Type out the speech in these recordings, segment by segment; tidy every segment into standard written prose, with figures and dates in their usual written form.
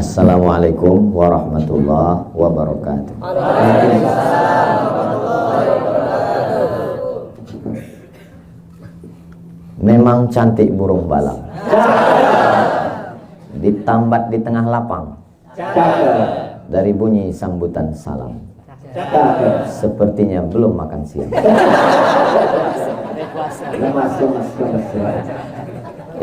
Assalamualaikum warahmatullahi wabarakatuh. Memang cantik burung balang, ditambat di tengah lapang, dari bunyi sambutan salam, sepertinya belum makan siang.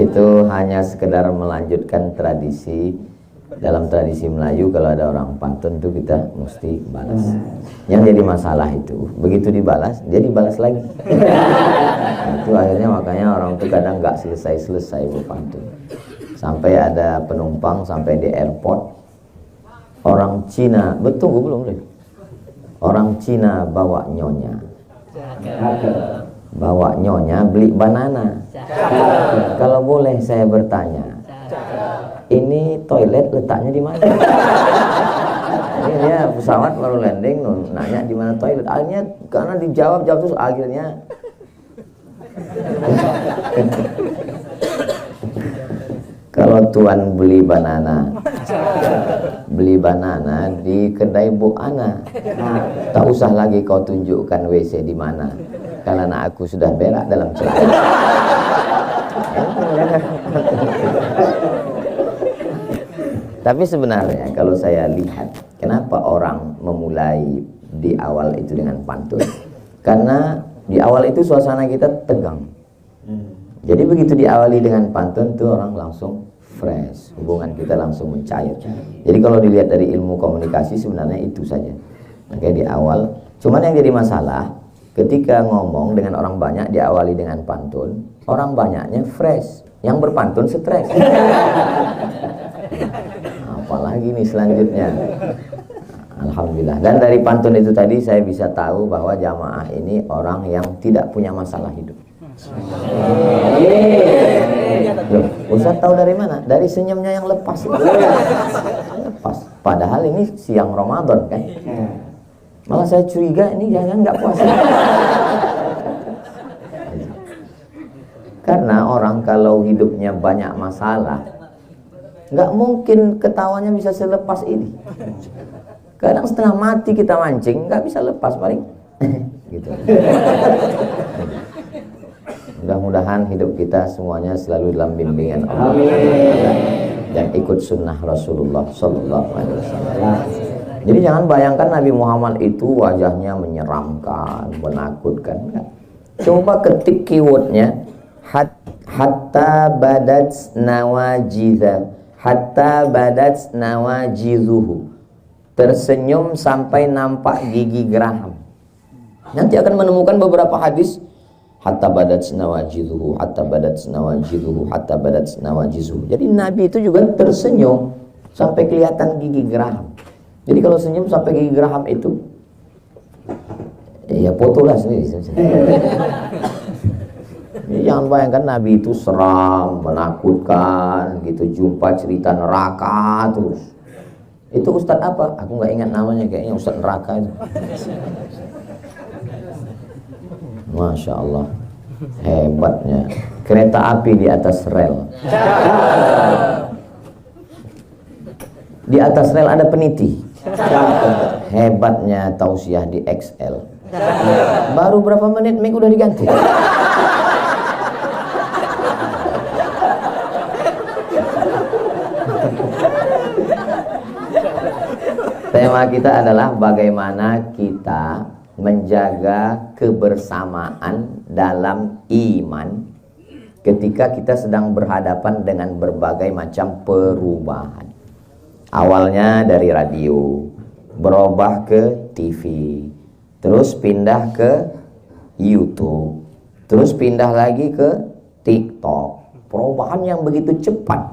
Itu hanya sekedar melanjutkan tradisi. Dalam tradisi Melayu kalau ada orang pantun tuh kita mesti balas. Yang jadi masalah itu begitu dibalas dia dibalas lagi. Itu akhirnya makanya orang tuh kadang nggak selesai berpantun. Sampai ada penumpang sampai di airport, orang Cina tunggu belum deh. Orang Cina bawa nyonya beli banana. Kalau boleh saya bertanya, ini toilet letaknya di mana? Ini dia pesawat baru landing, nanya di mana toilet. Akhirnya karena dijawab terus akhirnya kalau tuan beli banana di kedai Bu Ana, tak usah lagi kau tunjukkan WC di mana, karena aku sudah berak dalam celana. Tapi sebenarnya kalau saya lihat, kenapa orang memulai di awal itu dengan pantun? Karena di awal itu suasana kita tegang. Jadi begitu diawali dengan pantun tuh orang langsung fresh, hubungan kita langsung mencair. Jadi kalau dilihat dari ilmu komunikasi sebenarnya itu saja. Makanya di awal, cuman yang jadi masalah ketika ngomong dengan orang banyak diawali dengan pantun, orang banyaknya fresh, yang berpantun stres. Apalagi nih selanjutnya. Alhamdulillah. Dan dari pantun itu tadi saya bisa tahu bahwa jamaah ini orang yang tidak punya masalah hidup. Loh, Ustaz tahu dari mana? Dari senyumnya yang lepas. Lepas. Padahal ini siang Ramadan kan. Malah saya curiga ini jangan nggak puasa. Karena orang kalau hidupnya banyak masalah, nggak mungkin ketawanya bisa selepas ini. Kadang setengah mati kita mancing, nggak bisa lepas paling. Gitu. Mudah-mudahan hidup kita semuanya selalu dalam bimbingan Allah dan ikut sunnah Rasulullah Sallallahu Alaihi Wasallam. Jadi jangan bayangkan Nabi Muhammad itu wajahnya menyeramkan, menakutkan. Coba ketik keywordnya hatta badat nawajizuhu, tersenyum sampai nampak gigi geraham. Nanti akan menemukan beberapa hadis hatta badat nawajizuhu. Jadi Nabi itu juga tersenyum sampai kelihatan gigi geraham. Jadi kalau senyum sampai gigi geraham itu ya fotolah sendiri. Jangan bayangkan Nabi itu seram, menakutkan gitu, jumpa cerita neraka terus. Itu Ustadz apa? Aku nggak ingat namanya, kayaknya Ustadz neraka itu. Masya Allah, hebatnya kereta api di atas rel. Di atas rel ada peniti. Hebatnya tausiah di XL. Baru berapa menit mic udah diganti. Tema kita adalah bagaimana kita menjaga kebersamaan dalam iman ketika kita sedang berhadapan dengan berbagai macam perubahan. Awalnya dari radio, berubah ke TV, terus pindah ke YouTube, terus pindah lagi ke TikTok. Perubahan yang begitu cepat,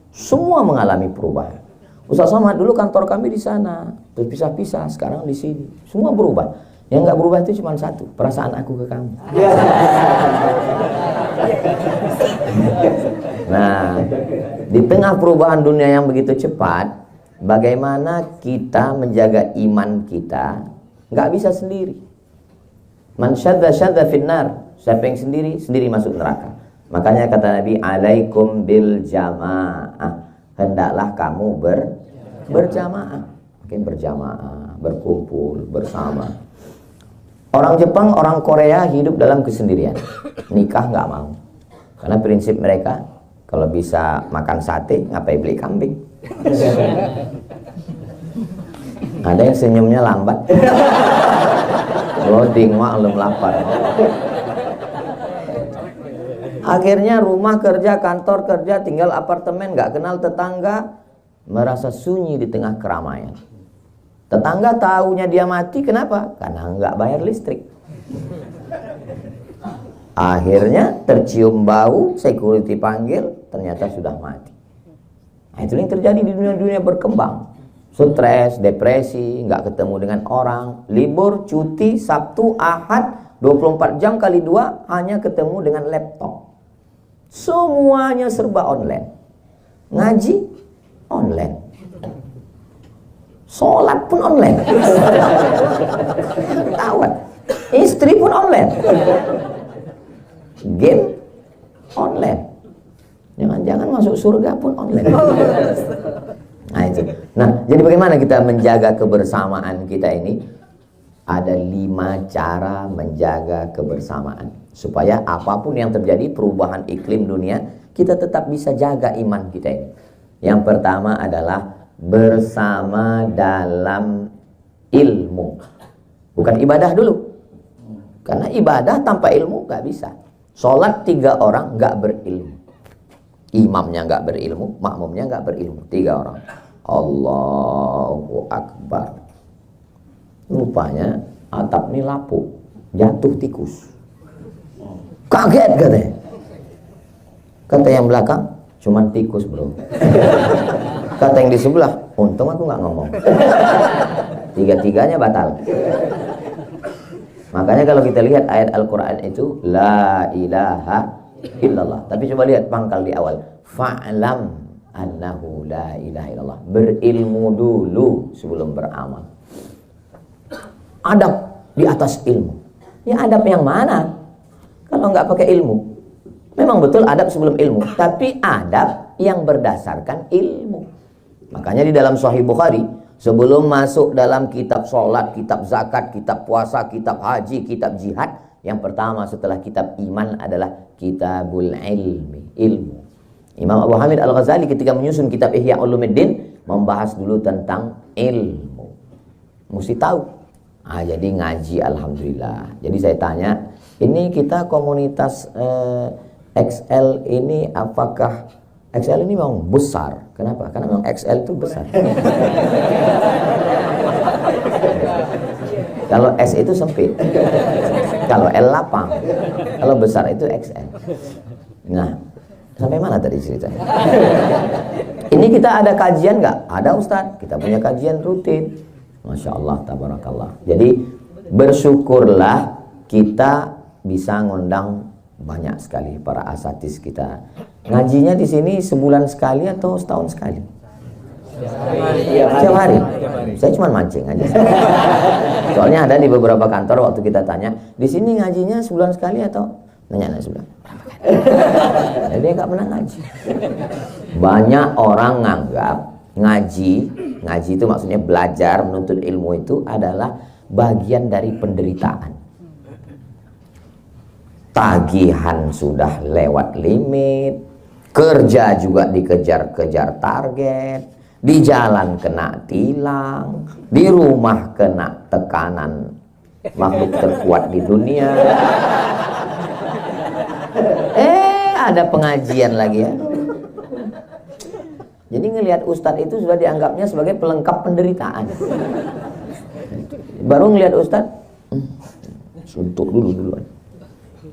semua mengalami perubahan. Ustaz Somad dulu kantor kami di sana, terus pisah-pisah, sekarang di sini. Semua berubah. Yang nggak berubah itu cuma satu, perasaan aku ke kamu. Nah, di tengah perubahan dunia yang begitu cepat, bagaimana kita menjaga iman kita? Nggak bisa sendiri. Man syadda finnar, siapa yang sendiri masuk neraka. Makanya kata Nabi, alaikum bil jamaah, hendaklah kamu berjamaah. Oke, berjamaah, berkumpul bersama. Orang Jepang, orang Korea hidup dalam kesendirian. Nikah nggak mau. Karena prinsip mereka, kalau bisa makan sate, ngapain beli kambing? Ada yang senyumnya lambat. Loading, maklum lapar. Akhirnya rumah kerja, kantor kerja, tinggal apartemen, nggak kenal tetangga, merasa sunyi di tengah keramaian. Tetangga taunya dia mati, kenapa? Karena nggak bayar listrik. Akhirnya tercium bau, security panggil, ternyata sudah mati. Nah, itu yang terjadi di dunia-dunia berkembang. Stres, depresi, nggak ketemu dengan orang, libur, cuti, Sabtu, Ahad, 24 jam kali 2 hanya ketemu dengan laptop. Semuanya serba online. Ngaji online. Sholat pun online. Tawat. Istri pun online. Game online. Jangan-jangan masuk surga pun online. Nah itu. Nah, jadi bagaimana kita menjaga kebersamaan kita ini? Ada 5 cara menjaga kebersamaan supaya apapun yang terjadi, perubahan iklim dunia, kita tetap bisa jaga iman kita ini. Yang pertama adalah bersama dalam ilmu. Bukan ibadah dulu. Karena ibadah tanpa ilmu gak bisa. Sholat 3 orang gak berilmu. Imamnya gak berilmu, makmumnya gak berilmu. 3 orang. Allahu Akbar. Rupanya atap ini lapuk, jatuh tikus. Kaget katanya. Kata yang belakang, cuman tikus bro. Kata yang di sebelah, untung aku nggak ngomong. Tiga-tiganya batal. Makanya kalau kita lihat ayat Al-Quran itu la ilaha illallah. Tapi coba lihat pangkal di awal, fa'lam annahu la ilaha illallah. Berilmu dulu sebelum beramal. Adab di atas ilmu. Ya adab yang mana? Kalau nggak pakai ilmu. Memang betul adab sebelum ilmu, tapi adab yang berdasarkan ilmu. Makanya di dalam Sahih Bukhari, sebelum masuk dalam kitab sholat, kitab zakat, kitab puasa, kitab haji, kitab jihad, yang pertama setelah kitab iman adalah kitabul ilmi, ilmu. Imam Abu Hamid Al-Ghazali ketika menyusun kitab Ihya Ulumuddin membahas dulu tentang ilmu. Mesti tahu. Jadi ngaji alhamdulillah. Jadi saya tanya, ini kita komunitas XL ini apakah XL ini memang besar? Kenapa? Karena memang XL itu besar. Kalau S itu sempit, kalau L lapang, kalau besar itu XL. Nah, sampai mana tadi ceritanya? Ini kita ada kajian nggak? Ada Ustadz, kita punya kajian rutin. Masya Allah, tabarakallah. Jadi bersyukurlah kita bisa ngundang banyak sekali para asatidz kita. Ngajinya di sini sebulan sekali atau setahun sekali? Setiap hari. Saya cuma mancing aja. Soalnya ada di beberapa kantor waktu kita tanya, di sini ngajinya sebulan sekali atau nanya sebulan. Jadi nggak pernah ngaji. Banyak orang nganggap ngaji itu maksudnya belajar, menuntut ilmu itu adalah bagian dari penderitaan. Tagihan sudah lewat limit, kerja juga dikejar-kejar target, di jalan kena tilang, di rumah kena tekanan makhluk terkuat di dunia. Ada pengajian lagi ya. Jadi ngelihat ustadz itu sudah dianggapnya sebagai pelengkap penderitaan. Baru ngelihat ustadz, suntuk duluan.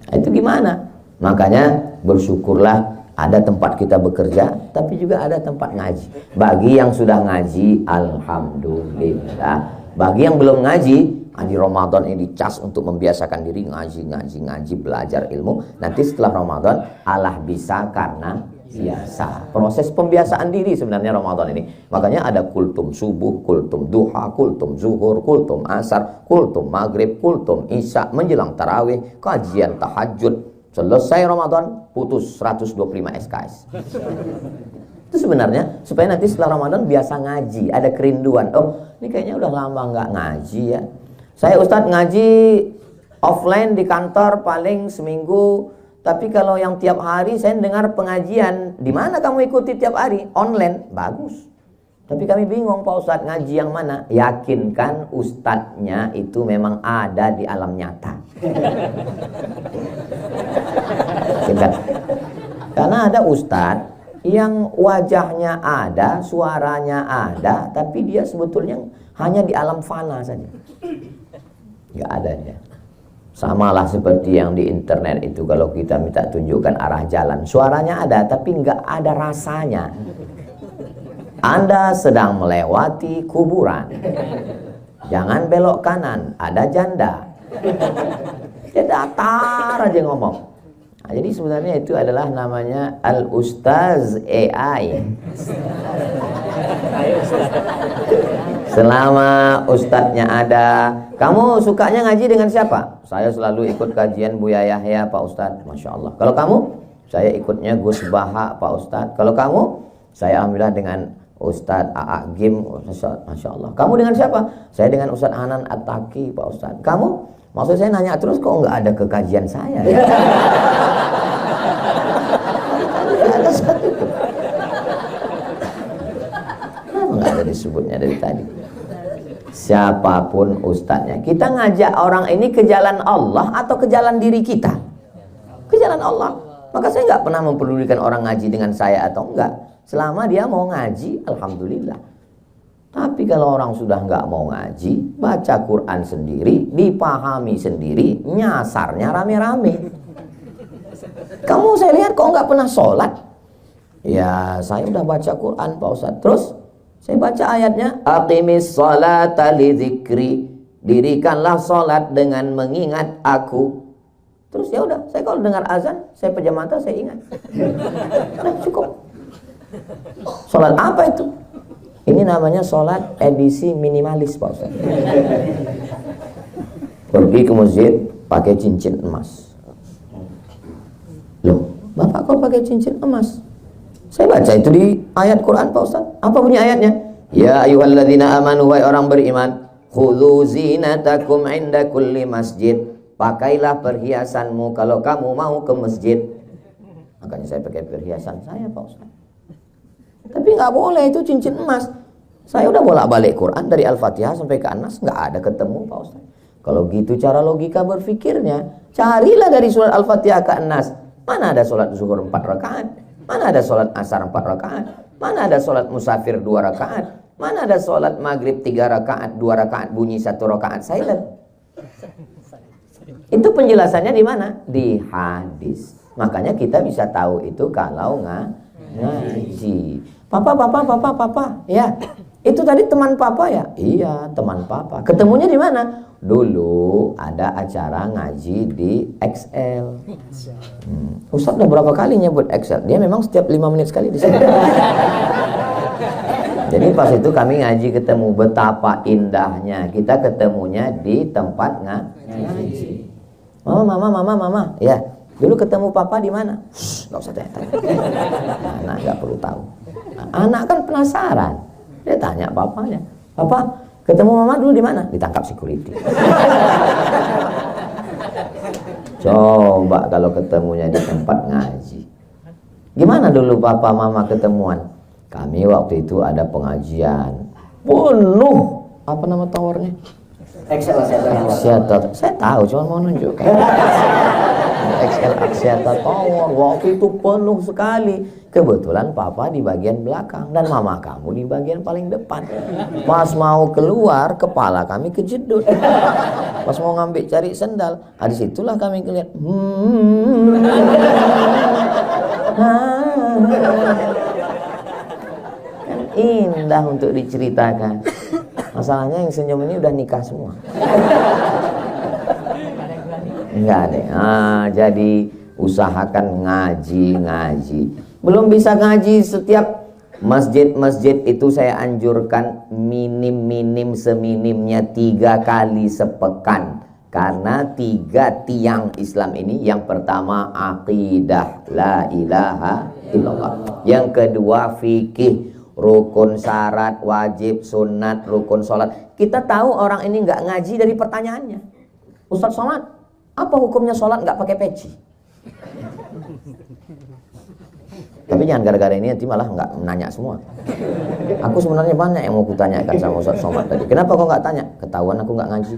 Nah, itu gimana? Makanya bersyukurlah ada tempat kita bekerja, tapi juga ada tempat ngaji. Bagi yang sudah ngaji, alhamdulillah. Bagi yang belum ngaji, di Ramadan ini dicas untuk membiasakan diri ngaji, belajar ilmu. Nanti setelah Ramadan, Allah bisa karena biasa. Proses pembiasaan diri sebenarnya Ramadan ini. Makanya ada kultum subuh, kultum duha, kultum zuhur, kultum asar, kultum maghrib, kultum isya, menjelang tarawih, kajian tahajud. Selesai Ramadan, putus 125 SKS. Itu sebenarnya supaya nanti setelah Ramadan biasa ngaji, ada kerinduan. Oh, ini kayaknya udah lama nggak ngaji ya. Saya Ustadz ngaji offline di kantor paling seminggu, tapi kalau yang tiap hari saya dengar pengajian. Di mana kamu ikuti tiap hari? Online. Bagus. Tapi kami bingung Pak Ustadz, ngaji yang mana? Yakinkan ustadznya itu memang ada di alam nyata. Karena ada ustadz yang wajahnya ada, suaranya ada, tapi dia sebetulnya hanya di alam fana saja. Nggak ada dia. Samalah seperti yang di internet itu, kalau kita minta tunjukkan arah jalan, suaranya ada tapi nggak ada rasanya. Anda sedang melewati kuburan, jangan belok kanan, ada janda. Dia datar aja ngomong. Nah, jadi sebenarnya itu adalah namanya Al-Ustaz AI. Selama ustadznya ada. Kamu sukanya ngaji dengan siapa? Saya selalu ikut kajian Buya Yahya Pak Ustadz. Masya Allah. Kalau kamu? Saya ikutnya Gus Baha Pak Ustadz. Kalau kamu? Saya alhamdulillah dengan Ustadz A.A. Gim. Masya Allah. Kamu dengan siapa? Saya dengan Ustadz Hanan At-Taki Pak Ustadz. Kamu? Maksud saya nanya terus, kok nggak ada ke kajian saya ya? Ada satu. Kenapa nggak ada disebutnya dari tadi? Siapapun ustadznya, kita ngajak orang ini ke jalan Allah atau ke jalan diri kita? Ke jalan Allah. Maka saya nggak pernah mempedulikan orang ngaji dengan saya atau enggak. Selama dia mau ngaji, alhamdulillah. Tapi kalau orang sudah nggak mau ngaji, baca Quran sendiri, dipahami sendiri, nyasarnya rame-rame. Kamu saya lihat kok nggak pernah sholat? Ya saya udah baca Quran Pak Ustadz. Terus saya baca ayatnya, aqimis sholata li dzikri, dirikanlah sholat dengan mengingat aku. Terus ya udah, saya kalau dengar azan, saya pejam mata, saya ingat. Nah, cukup. Sholat apa itu? Ini namanya sholat edisi minimalis Pak Ustaz. Pergi ke masjid pakai cincin emas. Loh, Bapak kok pakai cincin emas? Saya baca itu di ayat Quran Pak Ustaz. Apa bunyi ayatnya? Ya ayyuhalladzina amanu, wahai orang beriman, khudzu zinatakum inda kulli masjid. Pakailah perhiasanmu kalau kamu mau ke masjid. Makanya saya pakai perhiasan saya Pak Ustaz. Tapi nggak boleh itu cincin emas. Saya udah bolak-balik Quran dari Al-Fatihah sampai ke An-Nas, nggak ada ketemu Pak Ustaz. Kalau gitu cara logika berpikirnya, carilah dari surat Al-Fatihah ke An-Nas. Mana ada sholat zuhur 4 rakaat? Mana ada sholat asar 4 rakaat? Mana ada sholat musafir 2 rakaat? Mana ada sholat maghrib 3 rakaat, 2 rakaat bunyi, 1 rakaat silent? Itu penjelasannya di mana? Di hadis. Makanya kita bisa tahu itu kalau ngaji. Papa, ya. Itu tadi teman papa ya? Iya, teman papa. Ketemunya di mana? Dulu ada acara ngaji di XL. Ustaz udah berapa kali nyebut XL? Dia memang setiap 5 menit sekali di sana. Jadi pas itu kami ngaji ketemu, betapa indahnya kita ketemunya di tempat ngaji. Mama, ya. Dulu ketemu papa di mana? Nggak usah tanya. Anak nggak perlu tahu. Anak kan penasaran. Dia tanya papanya, Papa, ketemu mama dulu di mana? Ditangkap security. Coba kalau ketemunya di tempat ngaji. Gimana dulu papa mama ketemuan? Kami waktu itu ada pengajian penuh. Apa nama towernya? Axiata. Saya tahu, cuma mau nunjukkan. XL Axiata Tower waktu itu penuh sekali. Kebetulan papa di bagian belakang dan mama kamu di bagian paling depan. Pas mau keluar, kepala kami kejedut. Pas mau ngambil cari sendal, di situlah kami kelihatan. Kan indah untuk diceritakan. Masalahnya yang senyum ini udah nikah semua. Enggak deh. Jadi usahakan ngaji. Belum bisa ngaji setiap masjid-masjid itu saya anjurkan minim seminimnya 3 kali sepekan. Karena 3 tiang Islam ini, yang pertama akidah la ilaha illallah. Yang kedua fikih, rukun, syarat, wajib, sunat, rukun sholat. Kita tahu orang ini nggak ngaji dari pertanyaannya. Ustaz Somad, apa hukumnya sholat nggak pakai peci? Tapi jangan gara-gara ini nanti malah nggak nanya semua. Aku sebenarnya banyak yang mau kutanyakan sama Ustaz Somad tadi. Kenapa kau nggak tanya? Ketahuan aku nggak ngaji.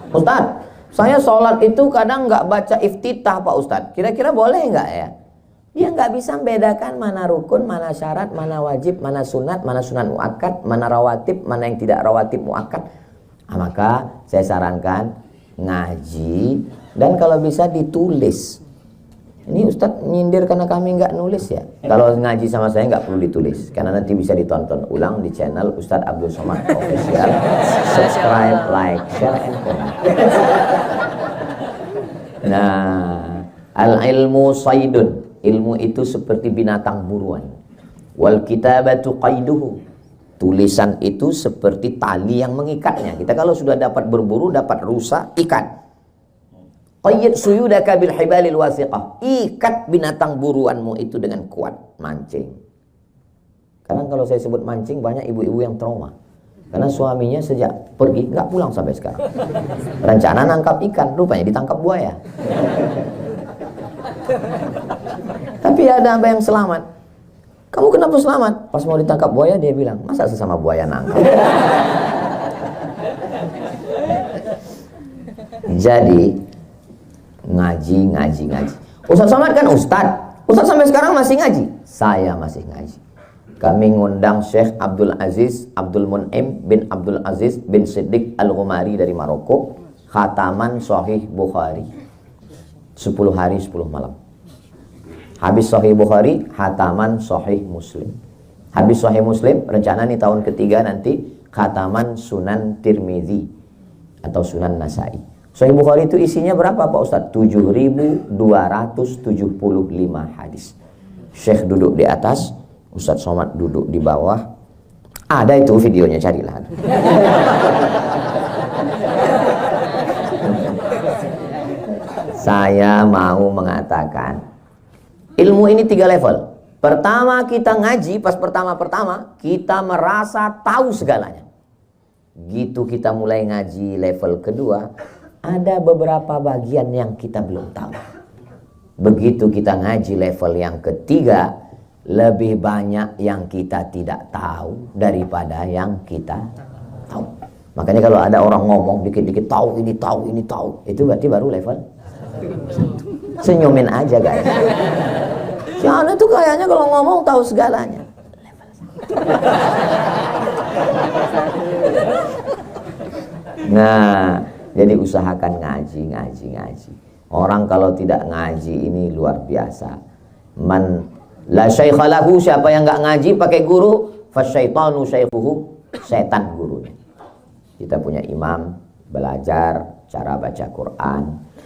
Ustaz, saya sholat itu kadang nggak baca iftitah Pak Ustaz. Kira-kira boleh nggak ya? Dia nggak bisa membedakan mana rukun, mana syarat, mana wajib, mana sunat muakkad, mana rawatib, mana yang tidak rawatib muakkad. Nah, maka saya sarankan ngaji dan kalau bisa ditulis. Ini Ustadz nyindir karena kami nggak nulis ya. Kalau ngaji sama saya nggak perlu ditulis, karena nanti bisa ditonton ulang di channel Ustadz Abdul Somad Official. Subscribe, like, share, and comment. Nah, al-ilmu saydun. Ilmu itu seperti binatang buruan. Wal kitabatu qaiduhu. Tulisan itu seperti tali yang mengikatnya. Kita kalau sudah dapat berburu, dapat rusa, ikat. Qayyid suyudaka bil hibalil wasiqah. Ikat binatang buruanmu itu dengan kuat, mancing. Karena kalau saya sebut mancing, banyak ibu-ibu yang trauma. Karena suaminya sejak pergi nggak pulang sampai sekarang. Rencana nangkap ikan, rupanya ditangkap buaya. Tapi ada yang selamat. Kamu kenapa selamat? Pas mau ditangkap buaya dia bilang, masa sesama buaya nangkap? Jadi ngaji. Ustaz Somad kan Ustaz sampai sekarang masih ngaji. Saya masih ngaji. Kami ngundang Syekh Abdul Aziz Abdul Mun'im bin Abdul Aziz bin Siddiq Al-Ghumari dari Maroko. Khataman Sahih Bukhari 10 hari 10 malam. Habis Sahih Bukhari, khataman Sahih Muslim. Habis Sahih Muslim, rencana nih tahun ketiga nanti khataman Sunan Tirmidzi atau Sunan Nasai. Sahih Bukhari itu isinya berapa Pak Ustadz? 7.275 hadis. Syekh duduk di atas, Ustadz Somad duduk di bawah. Ada itu videonya, carilah. Saya mau mengatakan ilmu ini 3 level. Pertama kita ngaji, pas pertama-pertama kita merasa tahu segalanya. Gitu kita mulai ngaji level kedua, ada beberapa bagian yang kita belum tahu. Begitu kita ngaji level yang ketiga, lebih banyak yang kita tidak tahu daripada yang kita tahu. Makanya kalau ada orang ngomong dikit-dikit tahu ini, itu berarti baru level 1. Senyumin aja guys. Si Ana tuh kayaknya kalau ngomong tahu segalanya. Level 1. Nah, jadi usahakan ngaji. Orang kalau tidak ngaji ini luar biasa. Man la syaikha lahu, siapa yang enggak ngaji pakai guru, fasyaitanu syaikhuhu, setan gurunya. Kita punya imam, belajar cara baca Quran.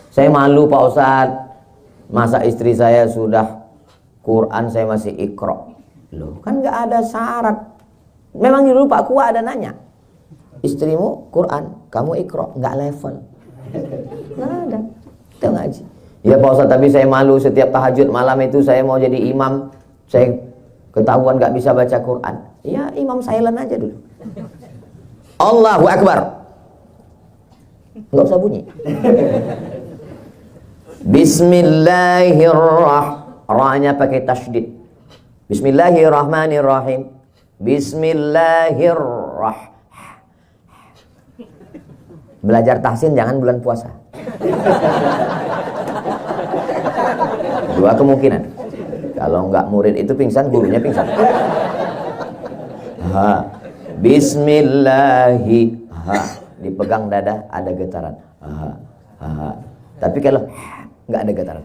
Saya malu Pak Ustadz, masa istri saya sudah Quran saya masih Iqra. Loh, kan enggak ada syarat. Memang dulu Pak Kua ada nanya, istrimu Quran, kamu Iqra, enggak level. Nggak ada, kita ngaji. Ya Pak Ustadz, tapi saya malu setiap tahajud malam itu saya mau jadi imam, saya ketahuan nggak bisa baca Quran. Ya imam silent aja dulu. Allahu Akbar, nggak usah bunyi. Bismillahirrahmanirrahim, pakai tasydid. Bismillahirrahmanirrahim. Bismillahirrahmanirrahim. Belajar tahsin jangan bulan puasa. 2 kemungkinan. Kalau enggak murid itu pingsan, gurunya pingsan. Bismillahi. Dipegang dada ada getaran. Tapi kalau enggak ada getaran.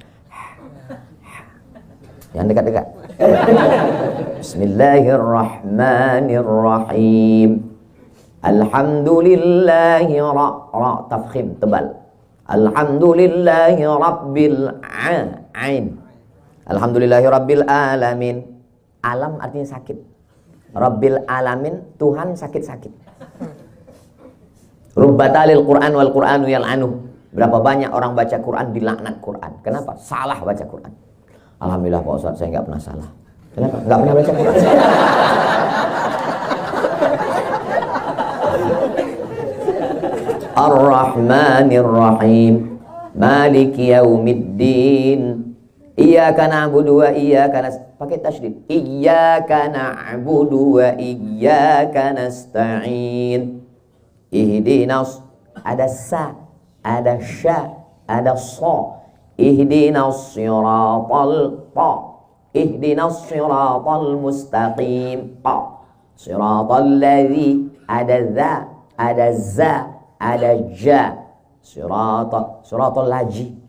Yang dekat-dekat. Bismillahirrahmanirrahim. Alhamdulillahi ra tafkhim tebal. Alhamdulillahi rabbil alamin. Alhamdulillahi rabbil alamin. Alam artinya sakit. Rabbil alamin, Tuhan sakit-sakit. Rubbatalil Quran wal Quranu yal'anuh. Berapa banyak orang baca Quran dilaknat Quran. Kenapa? Salah baca Quran. Alhamdulillah Pak Ustadz, saya nggak pernah salah. Kenapa? Nggak pernah baca Quran. Ar-Rahmanir Rahim, Maliki Yaumiddin, Iyyaka na'budu wa iyyaka pakai tasydid. Iyyaka na'budu wa iyyaka nasta'in. Ihdinas, ada sa, ada sya, ada sa. Ihdinas siratal ta. Ihdinas siratal mustaqim ta. Siratal ladzi, ada za, ada za, ada ja. Siratal laji.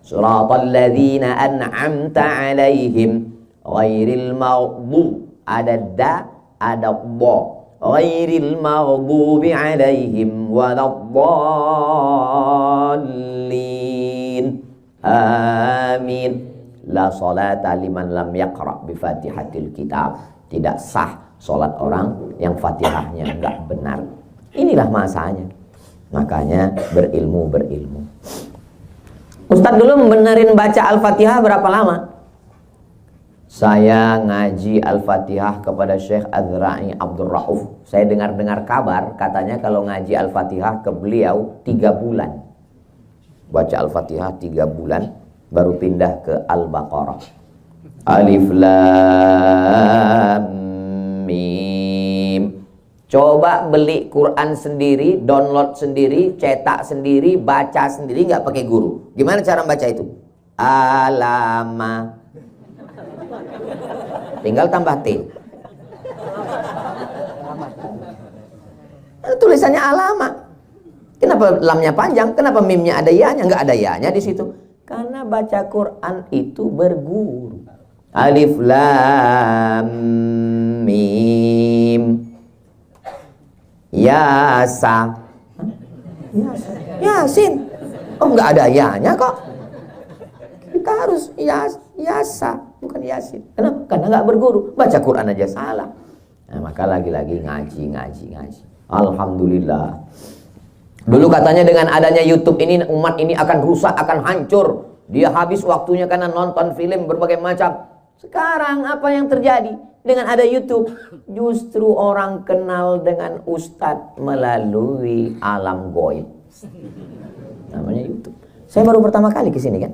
Siratal ladzina an'amta 'alaihim ghairil maghdub, ada da, ada dha. Ghairil maghdubi 'alaihim waladdallin. Amin. La salata liman lam yaqra bi Fatihatil Kitab. Tidak sah salat orang yang Fatihahnya enggak benar. Inilah masanya. Makanya berilmu. Ustadz dulu membenerin baca Al-Fatihah berapa lama? Saya ngaji Al-Fatihah kepada Syekh Azra'i Abdul Rauf. Saya dengar kabar katanya kalau ngaji Al-Fatihah ke beliau 3 bulan. Baca Al-Fatihah 3 bulan baru pindah ke Al-Baqarah. Alif Lam Mim. Coba beli Quran sendiri, download sendiri, cetak sendiri, baca sendiri, nggak pakai guru. Gimana cara baca itu? Alama. Tinggal tambah T. Tulisannya alama. Kenapa lamnya panjang? Kenapa mimnya ada ya-nya? Nggak ada ya-nya di situ. Karena baca Quran itu berguru. Alif Lam Mim. Yasa. Yasin. Oh, nggak ada ya-nya kok. Kita harus yasa, bukan yasin. Kenapa? Karena nggak berguru. Baca Quran aja salah. Nah, maka lagi-lagi ngaji. Alhamdulillah. Dulu katanya dengan adanya YouTube ini umat ini akan rusak, akan hancur. Dia habis waktunya karena nonton film berbagai macam. Sekarang apa yang terjadi? Dengan ada YouTube, justru orang kenal dengan Ustadz melalui alam goib. Namanya YouTube. Saya baru pertama kali ke sini kan?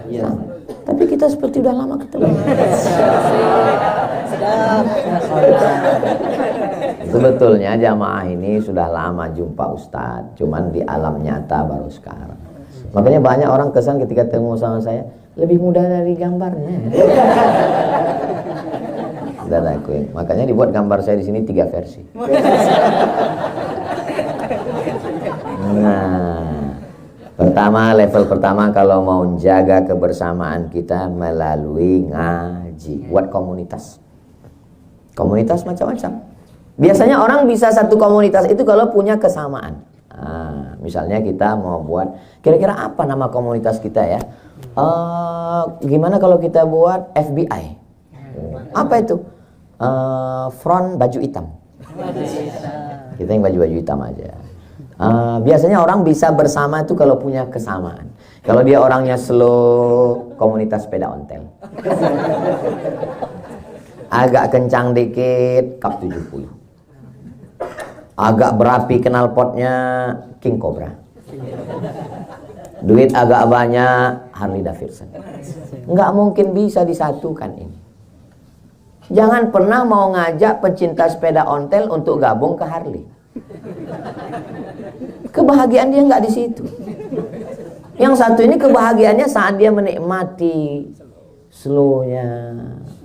Iya. Nah, tapi kita seperti udah lama ketemu. Sebetulnya jamaah ini sudah lama jumpa Ustadz, cuman di alam nyata baru sekarang. Makanya banyak orang kesan ketika ketemu sama saya, lebih mudah dari gambarnya. Dan aku, makanya dibuat gambar saya di sini 3 versi. Nah, level pertama kalau mau jaga kebersamaan kita melalui ngaji, buat komunitas. Komunitas macam-macam. Biasanya orang bisa satu komunitas itu kalau punya kesamaan. Nah, misalnya kita mau buat, kira-kira apa nama komunitas kita ya? Gimana kalau kita buat FBI? Apa itu? Front baju hitam. Kita yang baju hitam aja. Biasanya orang bisa bersama itu kalau punya kesamaan. Kalau dia orangnya slow, komunitas sepeda ontel. Agak kencang dikit, Kap 70. Agak berapi knalpotnya, King Cobra. Duit agak banyak, Harley Davidson. Nggak mungkin bisa disatukan ini. Jangan pernah mau ngajak pecinta sepeda ontel untuk gabung ke Harley. Kebahagiaan dia nggak di situ. Yang satu ini kebahagiaannya saat dia menikmati slownya.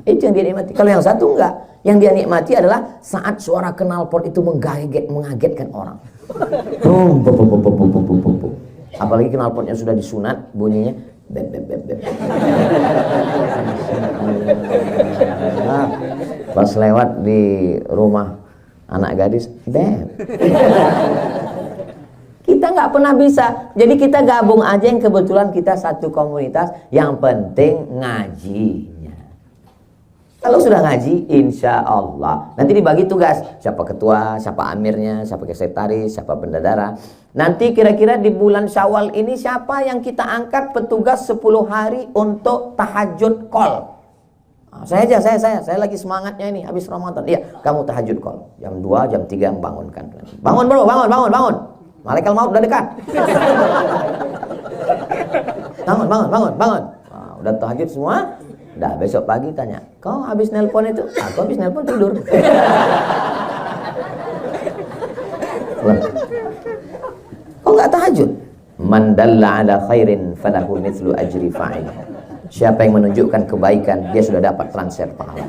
Itu yang dia nikmati. Kalau yang satu enggak. Yang dia nikmati adalah saat suara knalpot itu mengagetkan orang. Apalagi knalpotnya sudah disunat, bunyinya beb beb beb beb. Nah, pas lewat di rumah anak gadis, beb. Kita nggak pernah bisa. Jadi kita gabung aja yang kebetulan kita satu komunitas. Yang penting ngajinya. Kalau sudah ngaji, insya Allah nanti dibagi tugas, siapa ketua, siapa amirnya, siapa sekretaris, siapa bendahara. Nanti kira-kira di bulan Syawal ini siapa yang kita angkat petugas 10 hari untuk tahajud call. Saya lagi semangatnya ini habis Ramadan. Iya, kamu tahajud call jam 2, jam 3 bangunkan. Bangun bro, bangun. Malaikat maut udah dekat. Bangun. Nah, udah tahajud semua. Dah besok pagi tanya, kau habis nelpon itu? Aku habis nelpon tidur. Kau nggak tahajud? Man dalla ala khairin falahu mithlu ajri fa'il. Siapa yang menunjukkan kebaikan, dia sudah dapat transfer pahala.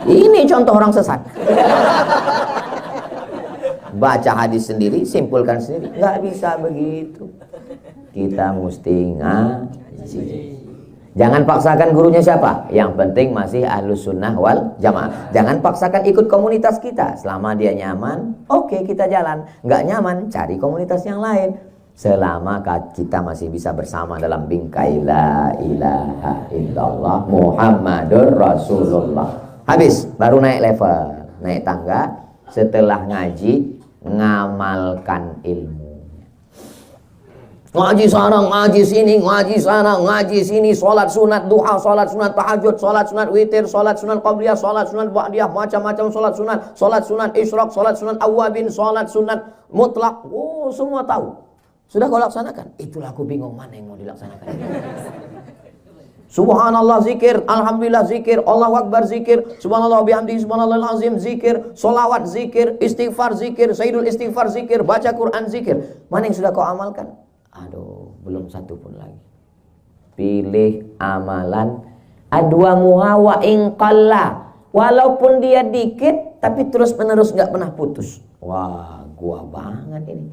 Ini contoh orang sesat. Baca hadis sendiri, simpulkan sendiri. Nggak bisa begitu. Kita mesti ngaji. Jangan paksakan gurunya siapa. Yang penting masih ahlus sunnah wal jamaah. Jangan paksakan ikut komunitas kita. Selama dia nyaman, oke, kita jalan. Nggak nyaman, cari komunitas yang lain. Selama kita masih bisa bersama dalam bingkai la ilaha illallah Muhammadur Rasulullah. Habis, baru naik level, naik tangga. Setelah ngaji, ngamalkan ilmu. Ngaji sana, ngaji sini, ngaji sana, ngaji sini, sholat sunat duha, sholat sunat tahajud, sholat sunat witir, sholat sunat qabliyah, sholat sunat ba'diyah, macam-macam sholat sunat isyraq, sholat sunat awabin, sholat sunat mutlak. Oh, semua tahu. Sudah kau laksanakan? Itulah aku bingung, mana yang mau dilaksanakan. Subhanallah zikir, alhamdulillah zikir, Allahu akbar zikir, subhanallah bihamdihi subhanallahil azim zikir, solawat zikir, istighfar zikir, sayyidul istighfar zikir, baca Quran zikir. Mana yang sudah kau amalkan? Aduh, belum satu pun lagi. Pilih amalan adwamuha wa inqalla. Walaupun dia dikit, tapi terus menerus gak pernah putus. Wah, gua banget ini.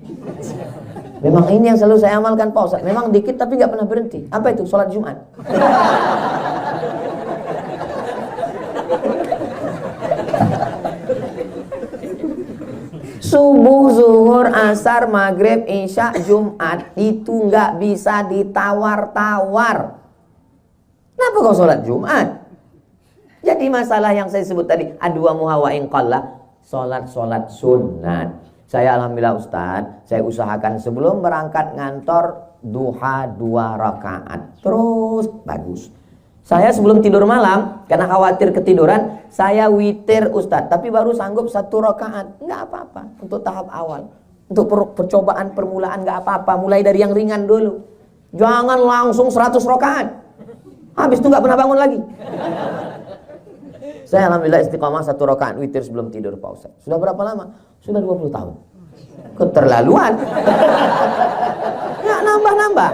Memang ini yang selalu saya amalkan Pak Ustaz. Memang dikit tapi gak pernah berhenti. Apa itu? Sholat Jumat. Subuh, zuhur, asar, maghrib, isya, Jumat itu nggak bisa ditawar-tawar. Kenapa kau sholat Jumat? Jadi masalah yang saya sebut tadi, adwamuha wa inqalla, sholat sunat. Saya alhamdulillah Ustaz, saya usahakan sebelum berangkat ngantor duha 2 rakaat. Terus bagus. Saya sebelum tidur malam, karena khawatir ketiduran, saya witir Ustadz, tapi baru sanggup 1 rakaat. Nggak apa-apa, untuk tahap awal. Untuk percobaan permulaan nggak apa-apa, mulai dari yang ringan dulu. Jangan langsung 100 rakaat. Habis itu nggak pernah bangun lagi. Saya alhamdulillah istiqomah 1 rakaat witir sebelum tidur Pak Ustadz. Sudah berapa lama? Sudah 20 tahun. Keterlaluan. Nggak nambah-nambah.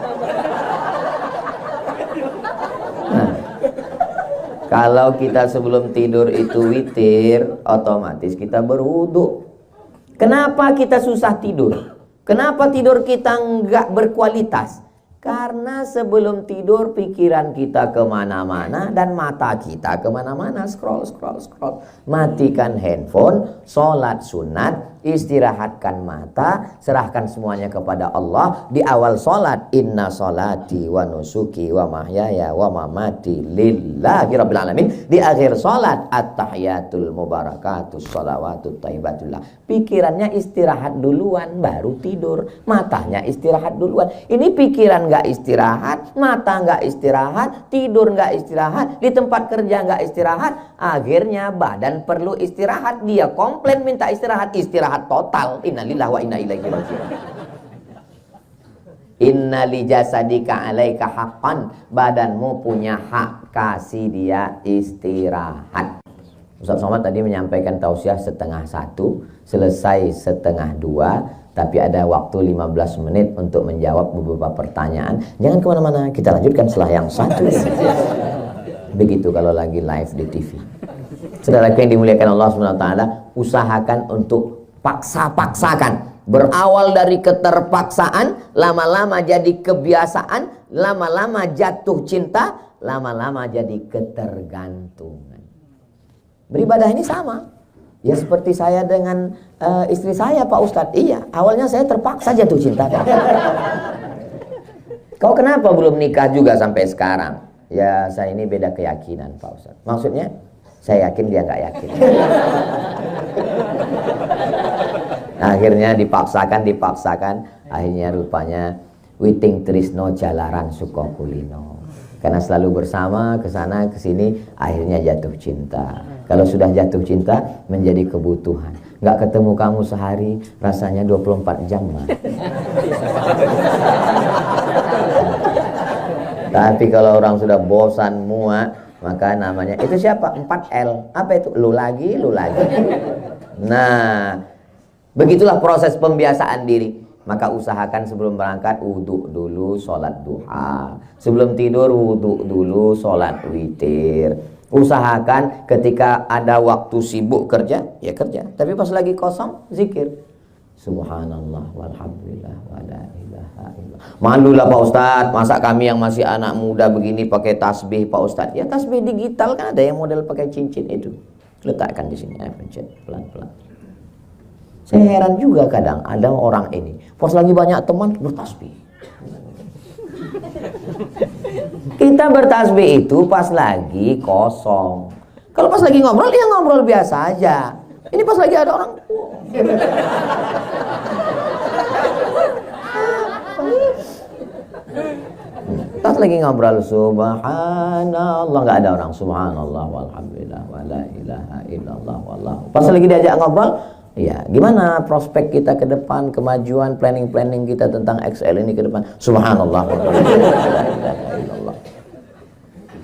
Kalau kita sebelum tidur itu witir, otomatis kita berwudu. Kenapa kita susah tidur? Kenapa tidur kita nggak berkualitas? Karena sebelum tidur pikiran kita kemana-mana dan mata kita kemana-mana, scroll. Matikan handphone, sholat sunat, istirahatkan mata, serahkan semuanya kepada Allah. Di awal sholat, inna sholati wa nusuki wa mahyaya wa mamati lillahi rabbil alamin. Di akhir sholat, at-tahiyatul mubarakatus sholawatut thayyibatullah. Pikirannya istirahat duluan, baru tidur. Matanya istirahat duluan. Ini pikiran nggak istirahat, mata nggak istirahat, tidur nggak istirahat, di tempat kerja nggak istirahat, akhirnya badan perlu istirahat, dia komplain minta istirahat total. Innalillahi wa inna ilaihi raji'un. Inna li jasadika alaika haqqan, badanmu punya hak, kasih dia istirahat. Ustaz Somad tadi menyampaikan tausiah 12:30, selesai 12:30. Tapi ada waktu 15 menit untuk menjawab beberapa pertanyaan. Jangan kemana-mana, kita lanjutkan setelah yang satu. Begitu kalau lagi live di TV. Saudara yang dimuliakan Allah SWT, usahakan untuk paksakan. Berawal dari keterpaksaan, lama-lama jadi kebiasaan, lama-lama jatuh cinta, lama-lama jadi ketergantungan. Beribadah ini sama. Ya seperti saya dengan istri saya Pak Ustadz. Iya, awalnya saya terpaksa jatuh cinta. Kau kenapa belum nikah juga sampai sekarang? Ya saya ini beda keyakinan Pak Ustadz. Maksudnya saya yakin dia nggak yakin. Akhirnya dipaksakan. Akhirnya rupanya witing trisno jalaran suko kulino. Karena selalu bersama kesana kesini, akhirnya jatuh cinta. Kalau sudah jatuh cinta menjadi kebutuhan. Nggak ketemu kamu sehari, rasanya 24 jam mah. Tapi kalau orang sudah bosan muak, maka namanya itu siapa? 4L. Apa itu? Lu lagi. Nah, begitulah proses pembiasaan diri. Maka usahakan sebelum berangkat wudhu dulu, sholat duha. Sebelum tidur wudhu dulu, sholat witir. Usahakan ketika ada waktu sibuk kerja, ya kerja. Tapi pas lagi kosong, zikir. Subhanallah walhamdulillah wala ilaha illallah. Malulah Pak Ustadz, masa kami yang masih anak muda begini pakai tasbih Pak Ustadz. Ya tasbih digital kan ada yang model pakai cincin itu. Letakkan di sini, pencet pelan-pelan. Saya heran juga kadang ada orang ini pas lagi banyak teman bertasbih. Kita bertasbih itu pas lagi kosong. Kalau pas lagi ngobrol, ya ngobrol biasa aja. Ini pas lagi ada orang. Pas lagi ngobrol subhanallah, nggak ada orang subhanallah walhamdulillah wala ilaha illallah wallahu. Pas lagi diajak ngobrol, ya gimana prospek kita ke depan, kemajuan, planning kita tentang XL ini ke depan. Subhanallah walhamdulillah wala ilaha illallah.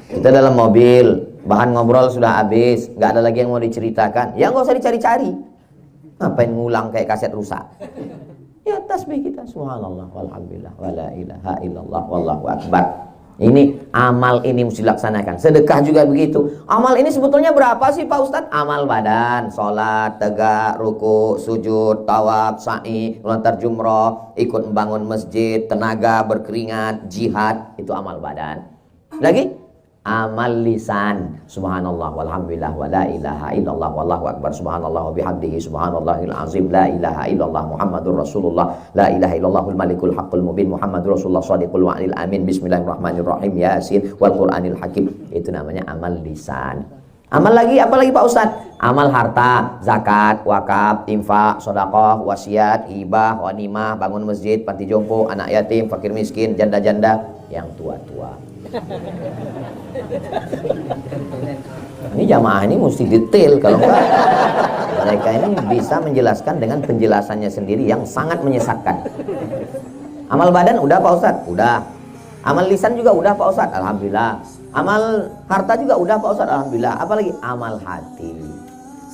Kita dalam mobil, bahan ngobrol sudah habis, nggak ada lagi yang mau diceritakan. Ya nggak usah dicari-cari. Ngapain ngulang kayak kaset rusak? Ya tasbih kita subhanallah walhamdulillah wala ilaha illallah wallahu akbar. Ini amal ini mesti dilaksanakan. Sedekah juga begitu. Amal ini sebetulnya berapa sih Pak Ustadz? Amal badan, sholat, tegak, ruku, sujud, tawaf, sa'i, melontar jumroh, ikut membangun masjid, tenaga, berkeringat, jihad, itu amal badan. Lagi amal lisan, subhanallah walhamdulillah wala ilaha illallah wallahu akbar, subhanallah wa bihamdihi subhanallahil azim, la ilaha illallah muhammadur rasulullah, la ilaha illallahul malikul haqqul mubin, muhammadur rasulullah shadiqul wa'il amin, bismillahirrahmanirrahim, yasin wal qur'anil hakim. Itu namanya amal lisan. Amal lagi, apa lagi Pak Ustadz? Amal harta, zakat, wakaf, infak, sedekah, wasiat, hibah, ghanimah, bangun masjid, panti jompo, anak yatim, fakir miskin, janda-janda, yang tua-tua. Ini jamaah ini mesti detail, kalau enggak mereka ini bisa menjelaskan dengan penjelasannya sendiri yang sangat menyesatkan. Amal badan udah Pak Ustadz? Udah. Amal lisan juga udah Pak Ustadz? Alhamdulillah. Amal harta juga udah Pak Ustadz? Alhamdulillah. Apalagi amal hati,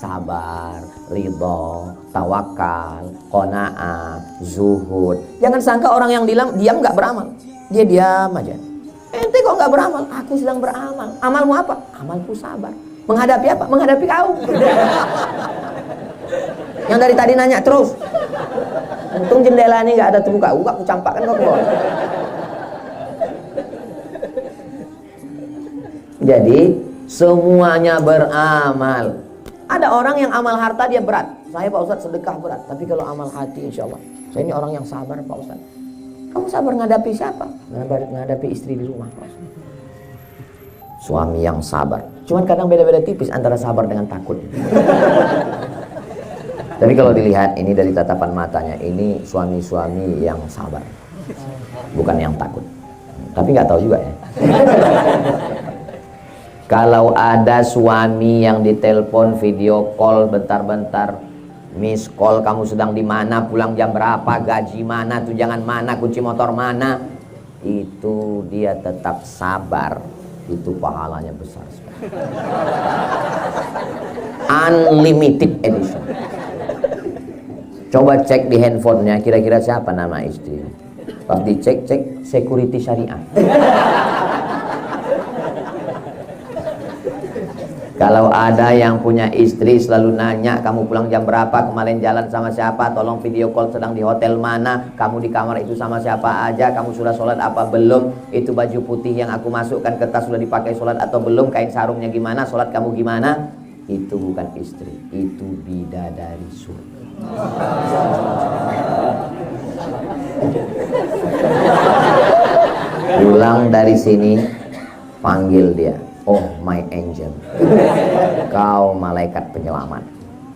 sabar, ridho, tawakal, qanaah, zuhud. Jangan sangka orang yang diam nggak beramal, dia diam aja. Ente kok nggak beramal? Aku sedang beramal. Amalmu apa? Amalku sabar. Menghadapi apa? Menghadapi kau. Yang dari tadi nanya terus. Untung jendela ini nggak ada terbuka. Aku campakkan kau keluar. Jadi semuanya beramal. Ada orang yang amal harta dia berat. Saya Pak Ustadz sedekah berat. Tapi kalau amal hati insya Allah. Saya ini orang yang sabar Pak Ustadz. Kamu sabar menghadapi siapa? Menghadapi istri di rumah. Suami yang sabar. Cuman kadang beda-beda tipis antara sabar dengan takut. Tapi kalau dilihat ini dari tatapan matanya, ini suami-suami yang sabar, bukan yang takut. Tapi nggak tahu juga ya. Kalau ada suami yang ditelepon video call bentar-bentar, miss call, kamu sedang di mana, pulang jam berapa, gaji mana, tunjangan mana, kunci motor mana, itu dia tetap sabar, itu pahalanya besar sekali. Unlimited edition. Coba cek di handphonenya, kira-kira siapa nama istri. Pas dicek, security syariah. Kalau ada yang punya istri selalu nanya, kamu pulang jam berapa, kemarin jalan sama siapa, tolong video call, sedang di hotel mana, kamu di kamar itu sama siapa aja, kamu sudah sholat apa belum, itu baju putih yang aku masukkan ke tas sudah dipakai sholat atau belum, kain sarungnya gimana, sholat kamu gimana. Itu bukan istri, itu bidadari surga. Pulang dari sini, Panggil dia, oh my angel. Kau malaikat penyelamat.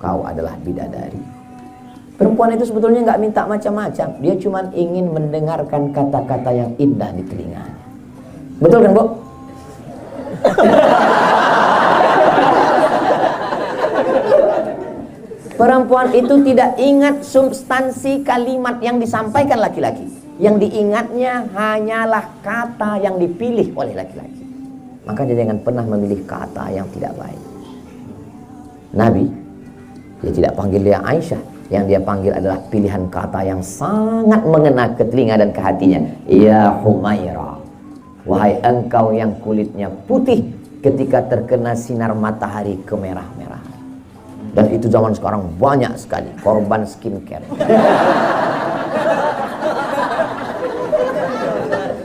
Kau adalah bidadari. Perempuan itu sebetulnya nggak minta macam-macam. Dia cuma ingin mendengarkan kata-kata yang indah di telinganya. Betul kan, Bu? Perempuan itu tidak ingat substansi kalimat yang disampaikan laki-laki. Yang diingatnya hanyalah kata yang dipilih oleh laki-laki. Maka dia jangan pernah memilih kata yang tidak baik. Nabi, dia tidak panggil dia Aisyah. Yang dia panggil adalah pilihan kata yang sangat mengena ke telinga dan ke hatinya. Ya Humaira, wahai engkau yang kulitnya putih ketika terkena sinar matahari kemerah-merahan. Dan itu zaman sekarang banyak sekali korban skincare.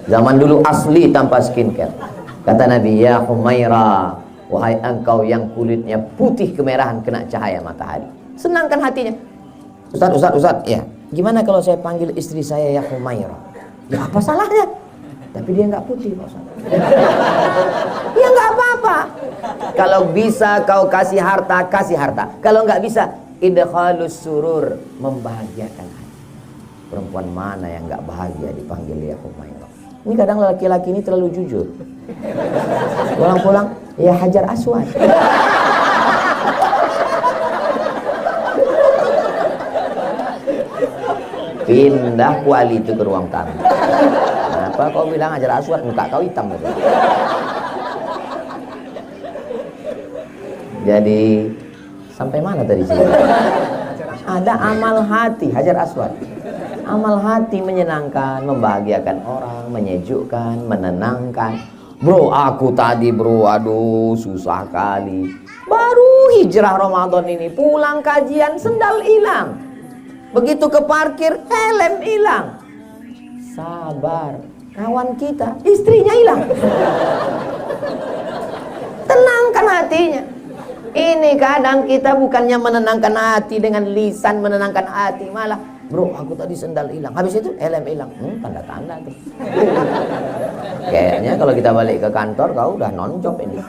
Zaman dulu asli tanpa skincare. Kata Nabi, ya Humaira, wahai engkau yang kulitnya putih kemerahan kena cahaya matahari. Senangkan hatinya. Ustaz, ya. Gimana kalau saya panggil istri saya ya Humaira? Ya apa salahnya? Tapi dia nggak putih, Pak Ustaz. Ya nggak apa-apa. Kalau bisa kau kasih harta, kasih harta. Kalau nggak bisa, idkhalus surur, membahagiakan hati. Perempuan mana yang nggak bahagia dipanggil ya Humaira? Ini kadang laki-laki ini terlalu jujur. Pulang-pulang, ya Hajar Aswad. Pindah kuali itu ke ruang tamu. Kenapa kau bilang Hajar Aswad, muka kau hitam gitu. Jadi sampai mana tadi sih? Ada amal hati Hajar Aswad. Amal hati menyenangkan, membahagiakan orang, menyejukkan, menenangkan. Bro, aku tadi bro, aduh susah kali. Baru hijrah Ramadan ini, pulang kajian sendal hilang. Begitu ke parkir, helm hilang. Sabar, kawan kita, istrinya hilang. Tenangkan hatinya. Ini kadang kita bukannya menenangkan hati dengan lisan, menenangkan hati, malah bro, aku tadi sendal hilang. Habis itu helm hilang. Tanda-tanda tuh. Kayaknya kalau kita balik ke kantor, kau udah non-job ini.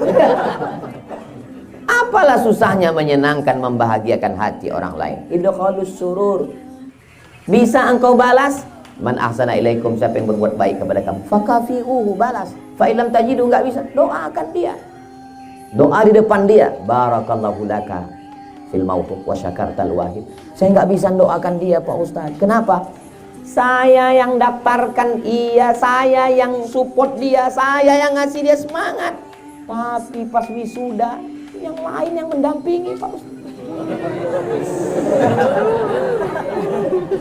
Apalah susahnya menyenangkan, membahagiakan hati orang lain. Idkhalus surur. Bisa engkau balas. Man ahsana ilaikum, siapa yang berbuat baik kepada kamu, fakafi'uhu, balas. Fa illam tajidu, enggak bisa, doakan dia. Doa di depan dia. Barakallahu laka fil mautu wa syakartal wahid. Saya enggak bisa doakan dia, Pak Ustaz. Kenapa? Saya yang daftarkan ia, saya yang support dia, saya yang ngasih dia semangat. Tapi pas wisuda, yang lain yang mendampingi, Pak Ustaz.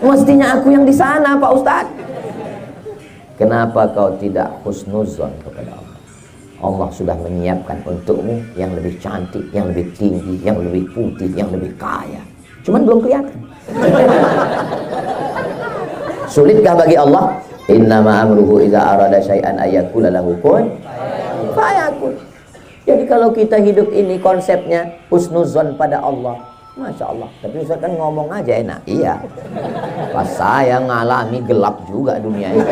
Mestinya aku yang di sana, Pak Ustaz. Kenapa kau tidak husnuzon kepada Allah? Allah sudah menyiapkan untukmu yang lebih cantik, yang lebih tinggi, yang lebih putih, yang lebih kaya. Cuman belum kelihatan. Sulitkah bagi Allah? Innama amruhu idza arada syai'an ayyakula lahu kun fayakun. Jadi kalau kita hidup ini konsepnya husnuzon pada Allah, Masya Allah. Tapi Ustaz kan ngomong aja enak. Iya. Pas saya ngalami gelap juga dunia ini.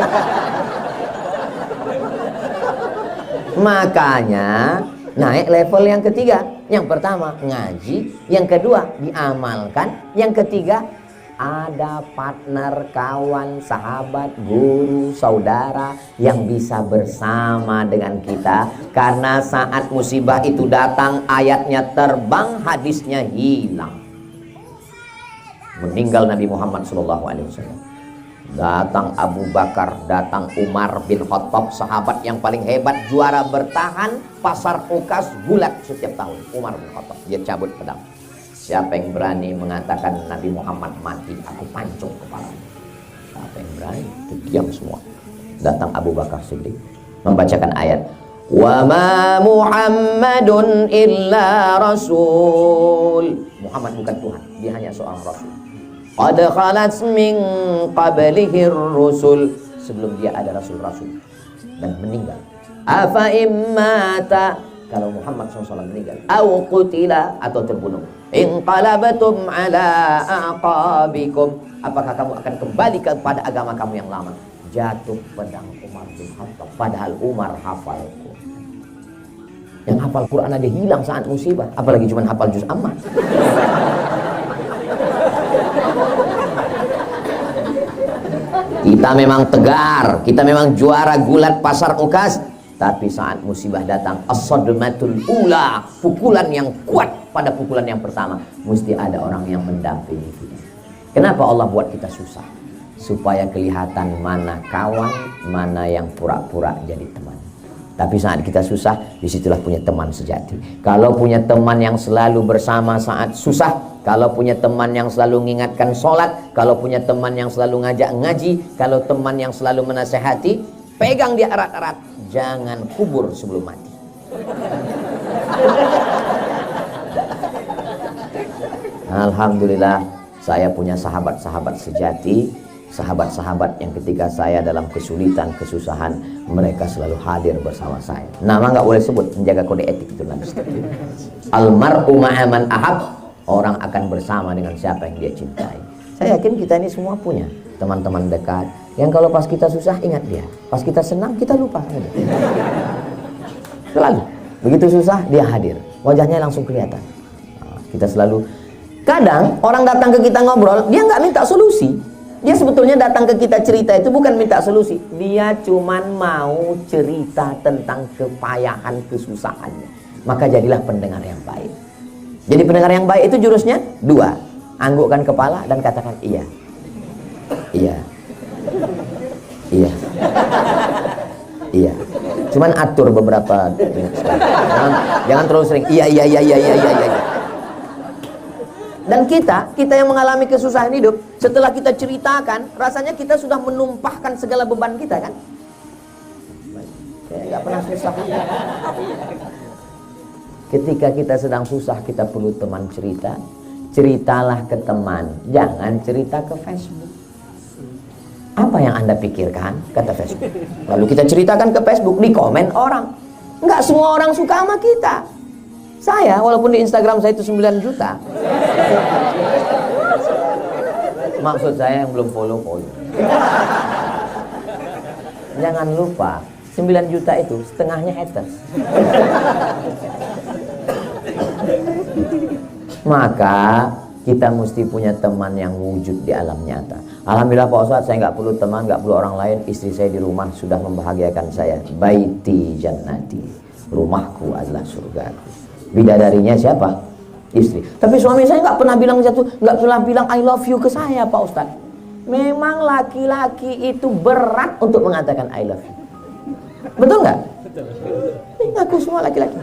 Makanya naik level yang ketiga. Yang pertama ngaji, yang kedua diamalkan, yang ketiga ada partner, kawan, sahabat, guru, saudara yang bisa bersama dengan kita. Karena saat musibah itu datang, ayatnya terbang, hadisnya hilang. Meninggal Nabi Muhammad SAW. Datang Abu Bakar, datang Umar bin Khattab, sahabat yang paling hebat, juara bertahan pasar ukas bulat setiap tahun. Umar bin Khattab, dia cabut pedang. Siapa yang berani mengatakan Nabi Muhammad mati, aku pancung kepala. Siapa yang berani? Itu diam semua. Datang Abu Bakar Siddiq membacakan ayat, wa ma Muhammadun illa rasul. Muhammad bukan Tuhan, dia hanya seorang rasul. Qad khalat min qablihi rusul. Sebelum dia ada rasul-rasul dan meninggal. Afa immata, kalau Muhammad SAW meninggal, au qutila, atau terbunuh, inqalabatum ala aqabikum, apakah kamu akan kembali kepada agama kamu yang lama? Jatuh pedang Umar bin Khattab, padahal Umar hafal Quran. Yang hafal Quran aja hilang saat musibah, apalagi cuma hafal juz amma. Kita memang tegar, kita memang juara gulat pasar ukas, tapi saat musibah datang, as-sadmatul ula, pukulan yang kuat pada pukulan yang pertama, mesti ada orang yang mendampingi kita. Kenapa Allah buat kita susah? Supaya kelihatan mana kawan, mana yang pura-pura jadi teman. Tapi saat kita susah, disitulah punya teman sejati. Kalau punya teman yang selalu bersama saat susah, kalau punya teman yang selalu mengingatkan sholat, kalau punya teman yang selalu ngajak ngaji, kalau teman yang selalu menasehati, pegang dia erat-erat, jangan kubur sebelum mati. Alhamdulillah, saya punya sahabat-sahabat sejati, sahabat-sahabat yang ketika saya dalam kesulitan, kesusahan, mereka selalu hadir bersama saya. Nama nggak boleh sebut, menjaga kode etik itu nanti. Almar'u ma'aman ahab, orang akan bersama dengan siapa yang dia cintai. Saya yakin kita ini semua punya teman-teman dekat yang kalau pas kita susah ingat dia, pas kita senang kita lupa. Selalu begitu susah dia hadir, wajahnya langsung kelihatan. Nah, kita selalu, kadang orang datang ke kita ngobrol, dia nggak minta solusi. Dia sebetulnya datang ke kita cerita itu bukan minta solusi, dia cuman mau cerita tentang kepayahan, kesusahannya. Maka jadilah pendengar yang baik. Jadi pendengar yang baik itu jurusnya dua, anggukkan kepala dan katakan iya, iya, iya, iya. Cuman atur beberapa menit sekali. Jangan terlalu sering iya, iya, iya, iya, iya, iya, iya. Dan kita yang mengalami kesusahan hidup, setelah kita ceritakan, rasanya kita sudah menumpahkan segala beban kita kan? Saya nggak pernah susah. Ketika kita sedang susah, kita perlu teman cerita. Ceritalah ke teman, jangan cerita ke Facebook. Apa yang Anda pikirkan? Kata Facebook. Lalu kita ceritakan ke Facebook, di komen orang. Nggak semua orang suka sama kita. Saya, walaupun di Instagram saya itu 9 juta. Maksud saya yang belum follow. Jangan lupa, 9 juta itu setengahnya haters. Maka kita mesti punya teman yang wujud di alam nyata. Alhamdulillah Pak Ustadz, saya nggak perlu teman, nggak perlu orang lain. Istri saya di rumah sudah membahagiakan saya. Baiti jannati, rumahku adalah surgaku. Bidadarinya siapa? Istri. Tapi suami saya nggak pernah bilang nggak pernah bilang I love you ke saya Pak Ustadz. Memang laki-laki itu berat untuk mengatakan I love you. Betul nggak? Ini ngaku semua laki-laki.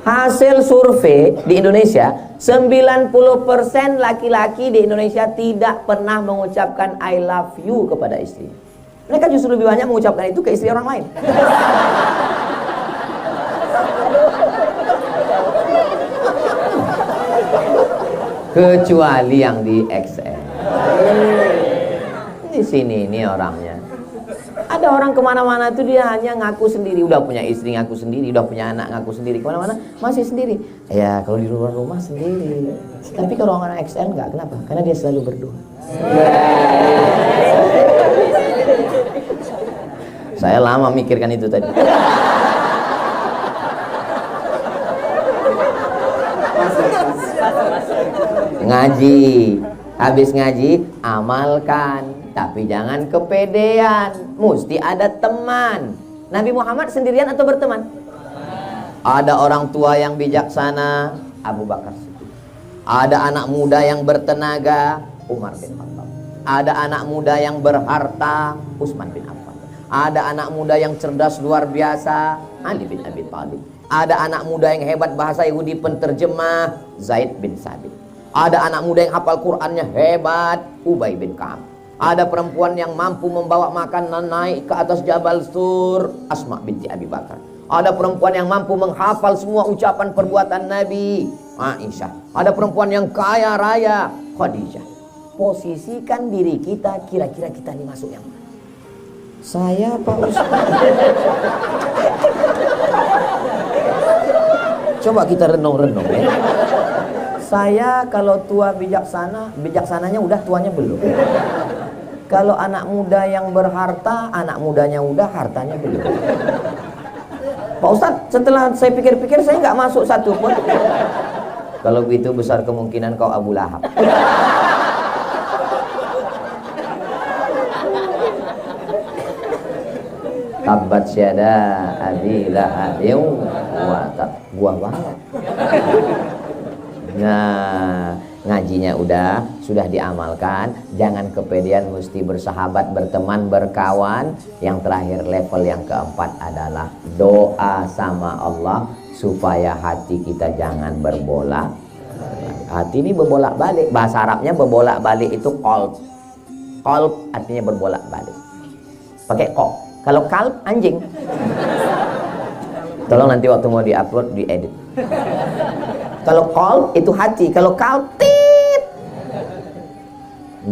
Hasil survei di Indonesia, 90% laki-laki di Indonesia tidak pernah mengucapkan I love you kepada istri. Mereka justru lebih banyak mengucapkan itu ke istri orang lain. Kecuali yang di XL. Di sini ini orangnya. Ada orang kemana-mana itu dia hanya ngaku sendiri, udah punya istri ngaku sendiri, udah punya anak ngaku sendiri, kemana-mana masih sendiri. Ya kalau di luar rumah sendiri. Tapi kalau orang XL enggak, kenapa? Karena dia selalu berdoa. Saya lama mikirkan itu tadi. Ngaji, habis ngaji amalkan, tapi jangan kepedean, mesti ada teman. Nabi Muhammad sendirian atau berteman? Ada orang tua yang bijaksana, Abu Bakar Siddiq. Ada anak muda yang bertenaga, Umar bin Khattab. Ada anak muda yang berharta, Utsman bin Affan. Ada anak muda yang cerdas luar biasa, Ali bin Abi Thalib. Ada anak muda yang hebat bahasa Yahudi penterjemah, Zaid bin Sabit. Ada anak muda yang hafal Qur'annya hebat, Ubay bin Ka'ab. Ada perempuan yang mampu membawa makanan naik ke atas Jabal Sur, Asma binti Abi Bakar. Ada perempuan yang mampu menghafal semua ucapan perbuatan Nabi, Aisyah. Ada perempuan yang kaya raya, Khadijah. Posisikan diri kita, kira-kira kita ini masuk yang mana? Saya Pak Ustaz. Coba kita renung-renung ya. Saya kalau tua bijaksana, bijaksananya udah, tuanya belum. Kalau anak muda yang berharta, anak mudanya udah, hartanya belum. Pak Ustadz, setelah saya pikir-pikir saya nggak masuk satu pun. Kalau begitu besar kemungkinan kau Abu Lahab. Tabat syada abi lahabin wa tab. Buah banget. Nah, ngajinya sudah diamalkan. Jangan kepedean, mesti bersahabat, berteman, berkawan. Yang terakhir, level yang keempat adalah doa sama Allah supaya hati kita jangan berbolak. Hati ini berbolak balik. Bahasa Arabnya berbolak balik itu qalb. Qalb artinya berbolak balik. Pakai kok. Kalau kalb anjing. Tolong nanti waktu mau diupload diedit. Kalau qalb itu hati, kalau kalb tit.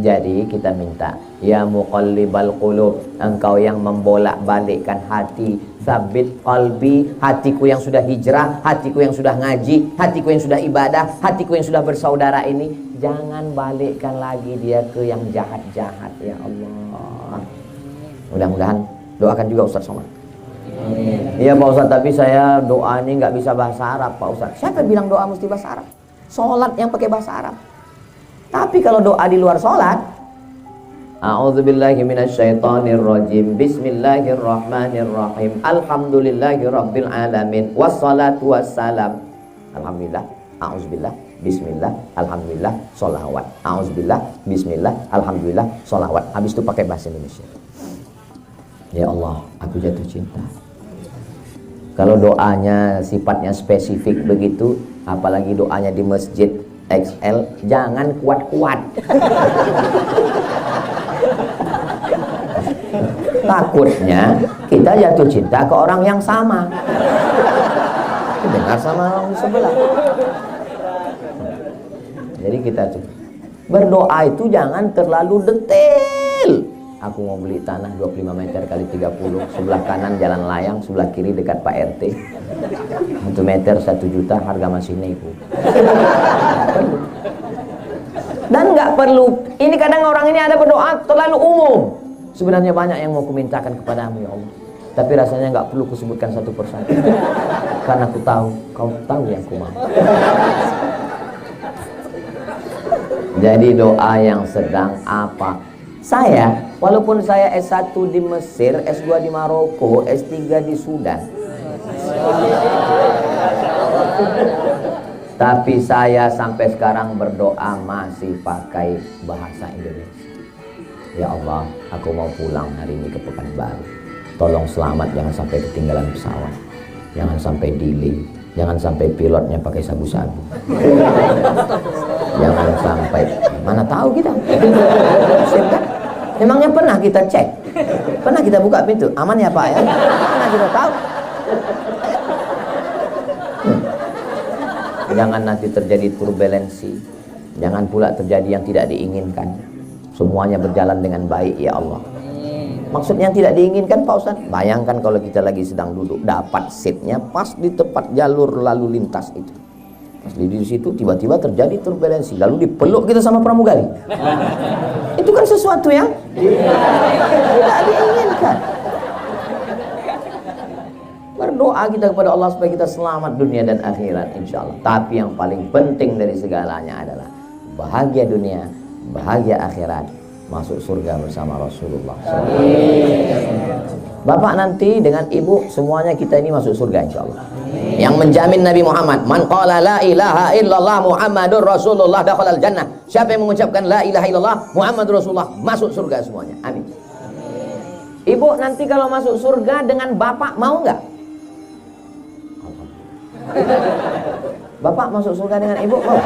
Jadi kita minta, ya muqallibal qulub, engkau yang membolak-balikkan hati, sabit qalbi, hatiku yang sudah hijrah, hatiku yang sudah ngaji, hatiku yang sudah ibadah, hatiku yang sudah bersaudara ini, jangan balikkan lagi dia ke yang jahat-jahat, ya Allah. Mudah-mudahan doakan juga Ustaz Somad. Iya Pak Ustaz, tapi saya doa ini nggak bisa bahasa Arab Pak Ustaz. Siapa bilang doa mesti bahasa Arab? Sholat yang pakai bahasa Arab. Tapi kalau doa di luar sholat, a'udzubillahi minasyaitonirrajim, bismillahirrahmanirrahim, alhamdulillahirabbil alamin, wassalatu wassalam, alhamdulillah, a'udzubillah, bismillah, alhamdulillah, sholawat, a'udzubillah, bismillah, alhamdulillah, sholawat. Habis itu pakai bahasa Indonesia. Ya Allah, aku jatuh cinta. Kalau doanya sifatnya spesifik begitu, apalagi doanya di masjid XL, jangan kuat-kuat. Takutnya kita jatuh cinta ke orang yang sama. Dengar sama orang sebelah. Jadi kita berdoa itu jangan terlalu detail. Aku mau beli tanah 25 meter kali 30, sebelah kanan jalan layang, sebelah kiri dekat Pak RT. 1 meter 1 juta, harga masih nego. Dan nggak perlu. Ini kadang orang ini ada berdoa terlalu umum. Sebenarnya banyak yang mau kumintakan kepadamu ya Allah. Tapi rasanya nggak perlu kusebutkan satu persatu. Karena aku tahu, kau tahu yang ku mau. Jadi doa yang sedang apa? Saya, walaupun saya S1 di Mesir, S2 di Maroko, S3 di Sudan, tapi saya sampai sekarang berdoa masih pakai bahasa Indonesia. Ya Allah, aku mau pulang hari ini ke Pekanbaru. Tolong selamat, jangan sampai ketinggalan pesawat, jangan sampai delay, jangan sampai pilotnya pakai sabu-sabu, jangan sampai, mana tahu kita. Memangnya pernah kita cek? Pernah kita buka pintu? Aman ya Pak ya? Mana kita tahu? Jangan nanti terjadi turbulensi. Jangan pula terjadi yang tidak diinginkan. Semuanya berjalan dengan baik ya Allah. Maksudnya yang tidak diinginkan Pak Ustaz, bayangkan kalau kita lagi sedang duduk, dapat seatnya pas di tempat jalur lalu lintas itu. Pas di situ tiba-tiba terjadi turbulensi, lalu dipeluk kita sama pramugari. Itu kan sesuatu yang tidak diinginkan. Berdoa kita kepada Allah supaya kita selamat dunia dan akhirat insyaallah. Tapi yang paling penting dari segalanya adalah bahagia dunia, bahagia akhirat, masuk surga bersama Rasulullah SAW. Bapak nanti dengan ibu semuanya kita ini masuk surga insyaallah. Yang menjamin Nabi Muhammad, man qala la ilaha illallah Muhammadur Rasulullah dakhalal jannah. Siapa yang mengucapkan la ilaha illallah Muhammadur Rasulullah masuk surga semuanya. Amin. Ibu nanti kalau masuk surga dengan bapak mau nggak? Bapak masuk surga dengan ibu mau?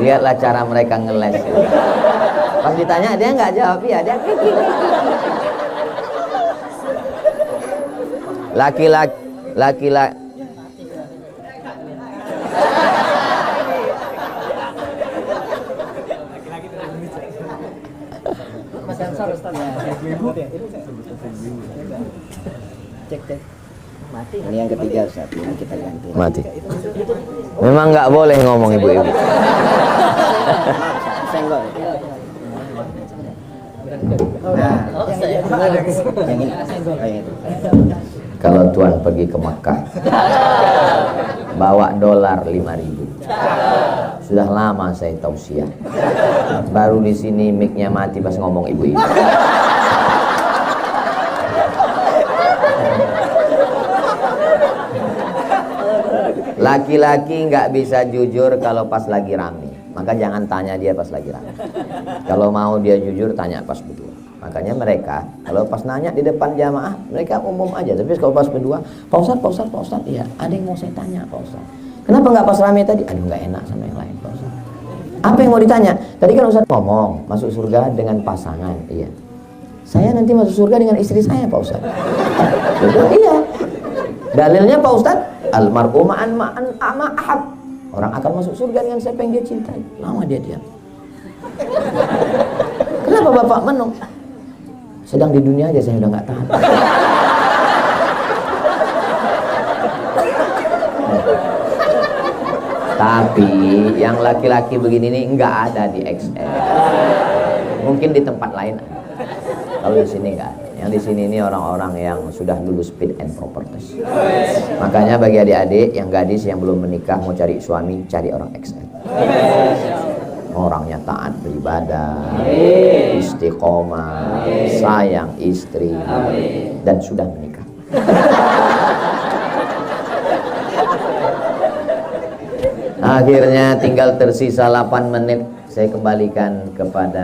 Lihatlah cara mereka ngeles. Pas ditanya dia nggak jawab, ya dia laki-laki Mati. Ini yang ketiga Ustaz, ini kita ganti. Mati. Memang nggak boleh ngomong ibu-ibu. senggol. Nah, yang ini. Oh, yang itu. Kalau Tuan pergi ke Mekah, bawa dolar 5.000. Sudah lama saya tausiah. Baru di sini mic-nya mati pas ngomong ibu-ibu. Laki-laki nggak bisa jujur kalau pas lagi rame. Maka jangan tanya dia pas lagi rame. Kalau mau dia jujur, tanya pas berdua. Makanya mereka kalau pas nanya di depan jamaah, mereka umum aja. Tapi kalau pas berdua, Pak Ustadz, iya, ada yang mau saya tanya, Pak Ustadz. Kenapa nggak pas rame tadi? Aduh, nggak enak sama yang lain, Pak Ustadz. Apa yang mau ditanya? Tadi kan Ustadz ngomong masuk surga dengan pasangan, iya. Saya nanti masuk surga dengan istri saya, Pak Ustadz. Betul, iya. Dalilnya Pak Ustadz, almarhum ma'an ahab. Orang akan masuk surga dengan siapa yang dia cintai. Lama dia diam. Kenapa Bapak menung? Sedang di dunia aja saya udah nggak tahan. Tapi yang laki-laki begini nih nggak ada di XL. Mungkin di tempat lain ada. Kalau di sini nggak ada. Yang di sini ini orang-orang yang sudah lulus fit and proper test. Makanya bagi adik-adik yang gadis yang belum menikah mau cari suami, cari orang XL. Orangnya taat beribadah, istiqomah, sayang istri, dan sudah menikah. Akhirnya tinggal tersisa 8 menit. Saya kembalikan kepada